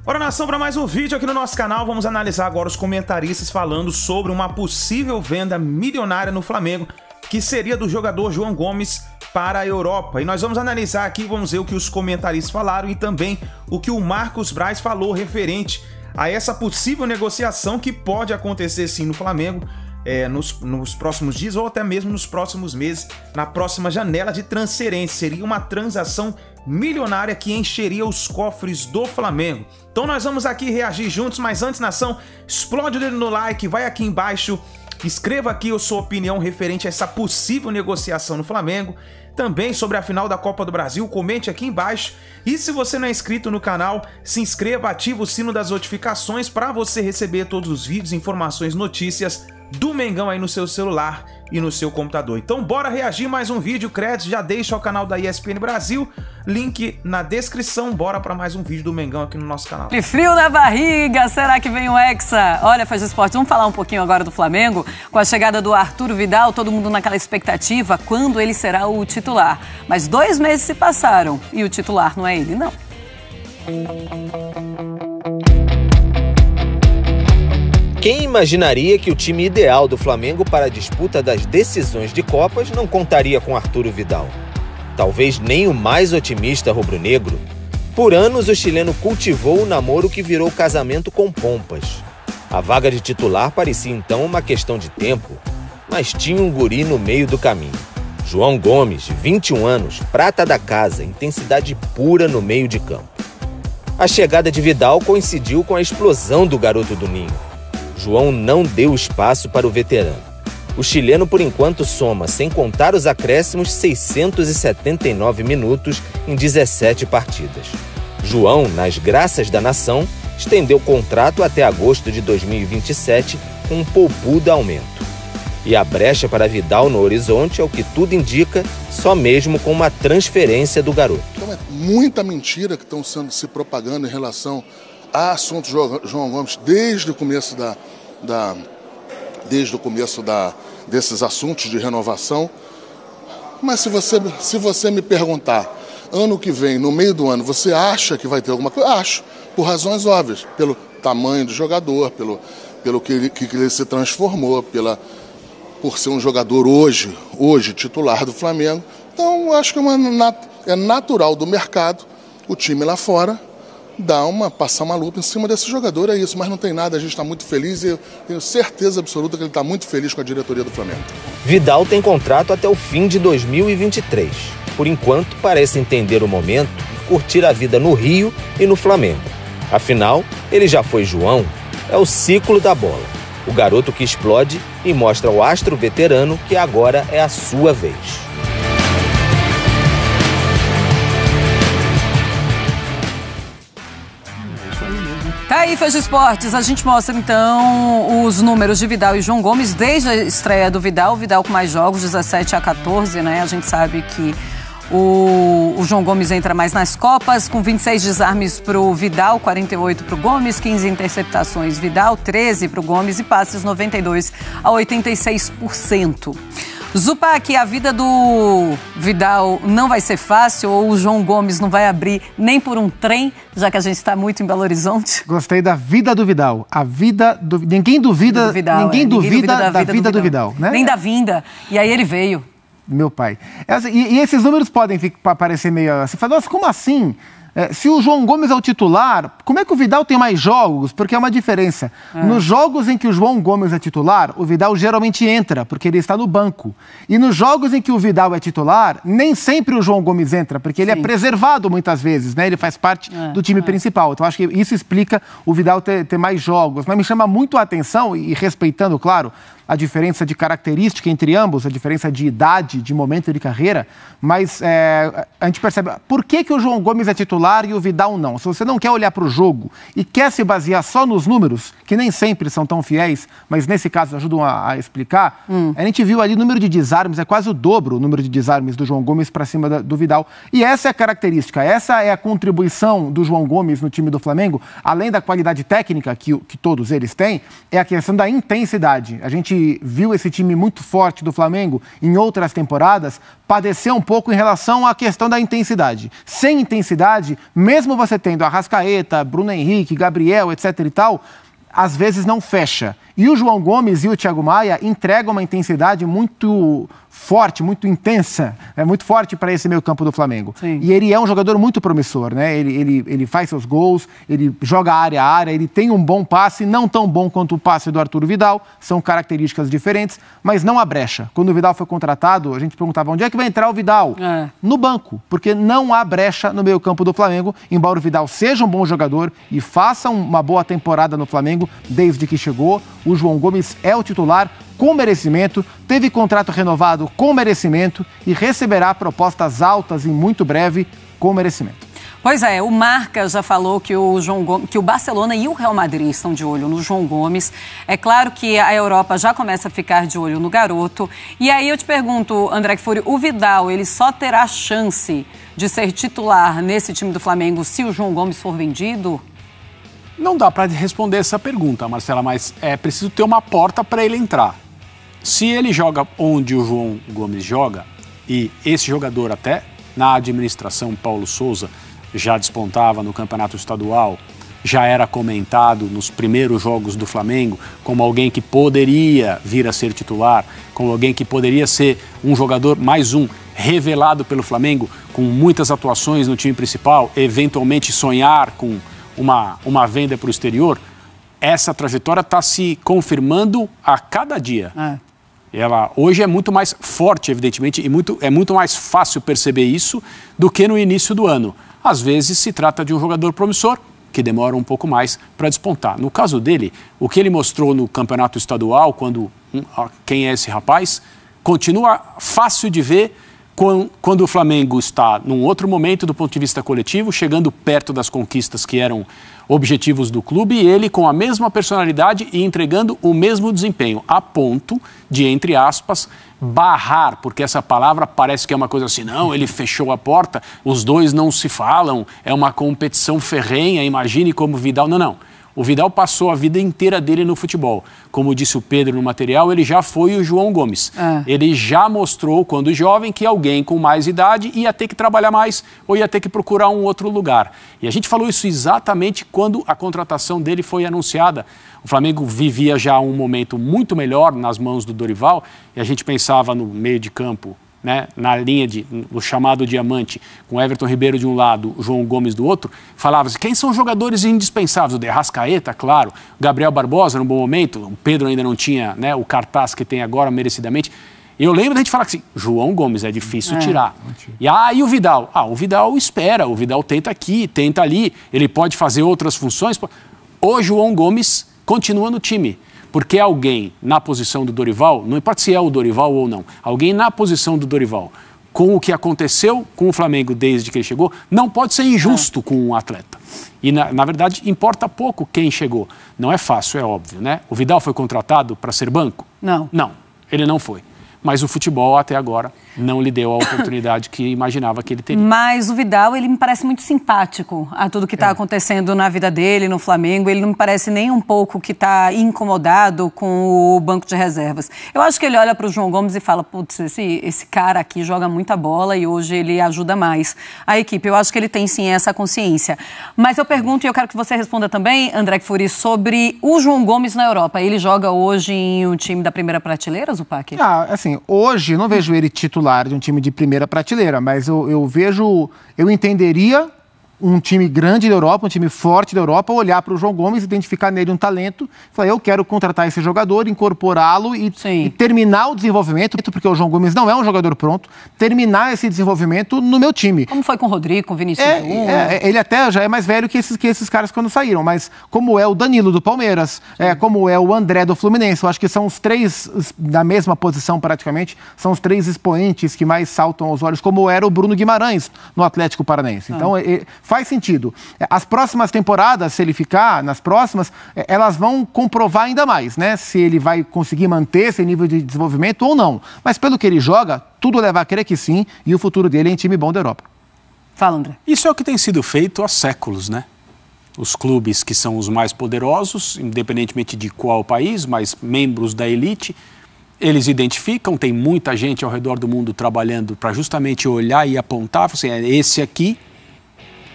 Bora, nação, para mais um vídeo aqui no nosso canal. Vamos analisar agora os comentaristas falando sobre uma possível venda milionária no Flamengo, que seria do jogador João Gomes para a Europa. E nós vamos analisar aqui, vamos ver o que os comentaristas falaram e também o que o Marcos Braz falou referente a essa possível negociação que pode acontecer sim no Flamengo nos próximos dias ou até mesmo nos próximos meses, na próxima janela de transferência. Seria uma transação milionária que encheria os cofres do Flamengo. Então nós vamos aqui reagir juntos, mas antes, nação, explode o dedo no like, vai aqui embaixo, escreva aqui a sua opinião referente a essa possível negociação no Flamengo. Também sobre a final da Copa do Brasil, comente aqui embaixo. E se você não é inscrito no canal, se inscreva, ativa o sino das notificações para você receber todos os vídeos, informações, notícias do Mengão aí no seu celular e no seu computador. Então bora reagir mais um vídeo, créditos, já deixa o canal da ESPN Brasil, link na descrição, bora para mais um vídeo do Mengão aqui no nosso canal. E frio na barriga, será que vem o Hexa? Olha, Faz Esporte, vamos falar um pouquinho agora do Flamengo, com a chegada do Arturo Vidal, todo mundo naquela expectativa, quando ele será o titular. Mas 2 meses se passaram e o titular não é ele, não. Quem imaginaria que o time ideal do Flamengo para a disputa das decisões de Copas não contaria com Arturo Vidal? Talvez nem o mais otimista rubro-negro. Por anos, o chileno cultivou o namoro que virou casamento com pompas. A vaga de titular parecia então uma questão de tempo, mas tinha um guri no meio do caminho. João Gomes, 21 anos, prata da casa, intensidade pura no meio de campo. A chegada de Vidal coincidiu com a explosão do garoto do Ninho. João não deu espaço para o veterano. O chileno, por enquanto, soma, sem contar os acréscimos, 679 minutos em 17 partidas. João, nas graças da nação, estendeu o contrato até agosto de 2027 com um poupudo aumento. E a brecha para Vidal no horizonte, ao que tudo indica, só mesmo com uma transferência do garoto. Então é muita mentira que estão se propagando em relação a assunto João Gomes desde o começo desses assuntos de renovação. Mas se você me perguntar, ano que vem, no meio do ano, você acha que vai ter alguma coisa? Acho, por razões óbvias, pelo tamanho do jogador, pelo que ele se transformou, por ser um jogador hoje titular do Flamengo. Então, acho que é natural do mercado, o time lá fora, passar uma lupa em cima desse jogador, é isso, mas não tem nada, a gente está muito feliz e eu tenho certeza absoluta que ele está muito feliz com a diretoria do Flamengo. Vidal tem contrato até o fim de 2023. Por enquanto, parece entender o momento e curtir a vida no Rio e no Flamengo. Afinal, ele já foi João, é o ciclo da bola. O garoto que explode e mostra ao astro veterano que agora é a sua vez. Tá aí, Faz Esportes, a gente mostra então os números de Vidal e João Gomes desde a estreia do Vidal com mais jogos, 17 a 14, né? A gente sabe que o João Gomes entra mais nas Copas, com 26 desarmes pro Vidal, 48 pro Gomes, 15 interceptações Vidal, 13 pro Gomes e passes 92 a 86%. Zupac, a vida do Vidal não vai ser fácil ou o João Gomes não vai abrir nem por um trem, já que a gente está muito em Belo Horizonte? Gostei da vida do Vidal. A vida do... Ninguém duvida, ninguém duvida da vida do Vidal, né? Nem da vinda. E aí ele veio. Meu pai. E esses números podem parecer meio assim. Nossa, como assim? Se o João Gomes é o titular, como é que o Vidal tem mais jogos? Porque é uma diferença. Nos jogos em que o João Gomes é titular, o Vidal geralmente entra, porque ele está no banco. E nos jogos em que o Vidal é titular, nem sempre o João Gomes entra, porque ele é preservado muitas vezes, né? Ele faz parte do time principal. Então, acho que isso explica o Vidal ter mais jogos. Mas me chama muito a atenção, e respeitando, claro, a diferença de característica entre ambos, a diferença de idade, de momento de carreira, mas a gente percebe por que o João Gomes é titular e o Vidal não. Se você não quer olhar para o jogo e quer se basear só nos números, que nem sempre são tão fiéis, mas nesse caso ajudam a explicar, a gente viu ali o número de desarmes, é quase o dobro o número de desarmes do João Gomes para cima do Vidal. E essa é a característica, essa é a contribuição do João Gomes no time do Flamengo, além da qualidade técnica que todos eles têm, é a questão da intensidade. A gente gente viu esse time muito forte do Flamengo em outras temporadas padecer um pouco em relação à questão da intensidade. Sem intensidade, mesmo você tendo Arrascaeta, Bruno Henrique, Gabriel, etc. e tal, às vezes não fecha. E o João Gomes e o Thiago Maia entregam uma intensidade muito forte, muito intensa, muito forte para esse meio campo do Flamengo. Sim. E ele é um jogador muito promissor, né? Ele faz seus gols, ele joga área a área, ele tem um bom passe, não tão bom quanto o passe do Arturo Vidal, são características diferentes, mas não há brecha. Quando o Vidal foi contratado, a gente perguntava onde é que vai entrar o Vidal? No banco, porque não há brecha no meio campo do Flamengo, embora o Vidal seja um bom jogador e faça uma boa temporada no Flamengo desde que chegou. O João Gomes é o titular com merecimento, teve contrato renovado com merecimento e receberá propostas altas em muito breve com merecimento. Pois é, o Marca já falou que o Barcelona e o Real Madrid estão de olho no João Gomes. É claro que a Europa já começa a ficar de olho no garoto. E aí eu te pergunto, André Kfouri, o Vidal, ele só terá chance de ser titular nesse time do Flamengo se o João Gomes for vendido? Não dá para responder essa pergunta, Marcela, mas é preciso ter uma porta para ele entrar. Se ele joga onde o João Gomes joga, e esse jogador até na administração Paulo Souza já despontava no campeonato estadual, já era comentado nos primeiros jogos do Flamengo como alguém que poderia vir a ser titular, como alguém que poderia ser um jogador, mais um, revelado pelo Flamengo, com muitas atuações no time principal, eventualmente sonhar com uma venda para o exterior. Essa trajetória está se confirmando a cada dia. Ela hoje é muito mais forte, evidentemente, e é muito mais fácil perceber isso do que no início do ano. Às vezes se trata de um jogador promissor que demora um pouco mais para despontar. No caso dele, o que ele mostrou no campeonato estadual, quem é esse rapaz, continua fácil de ver quando o Flamengo está num outro momento do ponto de vista coletivo, chegando perto das conquistas que eram objetivos do clube, e ele com a mesma personalidade e entregando o mesmo desempenho, a ponto de, entre aspas, barrar, porque essa palavra parece que é uma coisa assim, não, ele fechou a porta, os dois não se falam, é uma competição ferrenha, imagine como o Vidal... Não. O Vidal passou a vida inteira dele no futebol. Como disse o Pedro no material, ele já foi o João Gomes. Ele já mostrou, quando jovem, que alguém com mais idade ia ter que trabalhar mais ou ia ter que procurar um outro lugar. E a gente falou isso exatamente quando a contratação dele foi anunciada. O Flamengo vivia já um momento muito melhor nas mãos do Dorival e a gente pensava no meio de campo, né, na linha do chamado diamante, com Everton Ribeiro de um lado, João Gomes do outro, falava-se, quem são os jogadores indispensáveis? O de Arrascaeta, claro, o Gabriel Barbosa num bom momento, o Pedro ainda não tinha, né, o cartaz que tem agora, merecidamente. Eu lembro da gente falar assim, João Gomes é difícil tirar. E o Vidal? O Vidal espera, o Vidal tenta aqui, tenta ali, ele pode fazer outras funções. O João Gomes continua no time. Porque alguém na posição do Dorival, não importa se é o Dorival ou não, alguém na posição do Dorival, com o que aconteceu com o Flamengo desde que ele chegou, não pode ser injusto com um atleta. E, na verdade, importa pouco quem chegou. Não é fácil, é óbvio, né? O Vidal foi contratado para ser banco? Não. Não, ele não foi. Mas o futebol, até agora, não lhe deu a oportunidade que imaginava que ele teria. Mas o Vidal, ele me parece muito simpático a tudo que está acontecendo na vida dele, no Flamengo. Ele não me parece nem um pouco que está incomodado com o banco de reservas. Eu acho que ele olha para o João Gomes e fala, putz, esse cara aqui joga muita bola e hoje ele ajuda mais a equipe. Eu acho que ele tem, sim, essa consciência. Mas eu pergunto, e eu quero que você responda também, André Kfouri, sobre o João Gomes na Europa. Ele joga hoje em um time da primeira prateleira, Zupac? Assim, hoje não vejo ele titular de um time de primeira prateleira, mas eu entenderia um time grande da Europa, um time forte da Europa, olhar para o João Gomes, identificar nele um talento, falar, eu quero contratar esse jogador, incorporá-lo e terminar o desenvolvimento, porque o João Gomes não é um jogador pronto, terminar esse desenvolvimento no meu time. Como foi com o Rodrigo, com o Vinícius Júnior? Ele até já é mais velho que esses caras quando saíram, mas como é o Danilo do Palmeiras, como é o André do Fluminense, eu acho que são os três, da mesma posição praticamente, são os três expoentes que mais saltam aos olhos, como era o Bruno Guimarães no Atlético Paranaense. Então, faz sentido. As próximas temporadas, se ele ficar nas próximas, elas vão comprovar ainda mais, né? Se ele vai conseguir manter esse nível de desenvolvimento ou não. Mas pelo que ele joga, tudo leva a crer que sim, e o futuro dele é em time bom da Europa. Fala, André. Isso é o que tem sido feito há séculos, né? Os clubes que são os mais poderosos, independentemente de qual país, mas membros da elite, eles identificam, tem muita gente ao redor do mundo trabalhando para justamente olhar e apontar, assim, é esse aqui.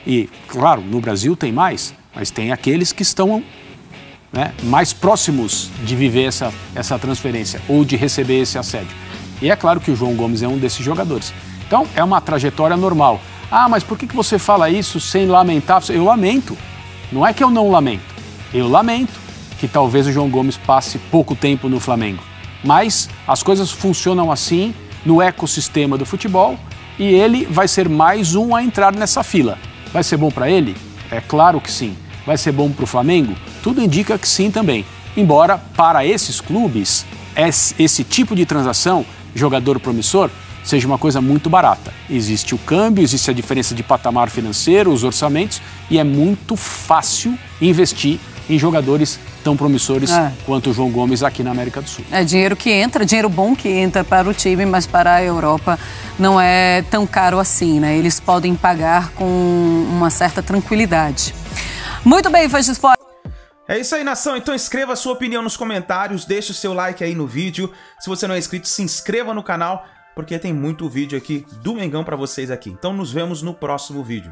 E, claro, no Brasil tem mais, mas tem aqueles que estão, né, mais próximos de viver essa transferência ou de receber esse assédio. E é claro que o João Gomes é um desses jogadores. Então, é uma trajetória normal. Ah, mas por que você fala isso sem lamentar? Eu lamento. Não é que eu não lamento. Eu lamento que talvez o João Gomes passe pouco tempo no Flamengo. Mas as coisas funcionam assim no ecossistema do futebol e ele vai ser mais um a entrar nessa fila. Vai ser bom para ele? É claro que sim. Vai ser bom para o Flamengo? Tudo indica que sim também. Embora, para esses clubes, esse tipo de transação, jogador promissor, seja uma coisa muito barata. Existe o câmbio, existe a diferença de patamar financeiro, os orçamentos, e é muito fácil investir em jogadores tão promissores quanto o João Gomes aqui na América do Sul. É dinheiro que entra, dinheiro bom que entra para o time, mas para a Europa não é tão caro assim, né? Eles podem pagar com uma certa tranquilidade. Muito bem, Fãs de Esporte. É isso aí, nação. Então escreva a sua opinião nos comentários, deixe o seu like aí no vídeo. Se você não é inscrito, se inscreva no canal, porque tem muito vídeo aqui do Mengão para vocês aqui. Então nos vemos no próximo vídeo.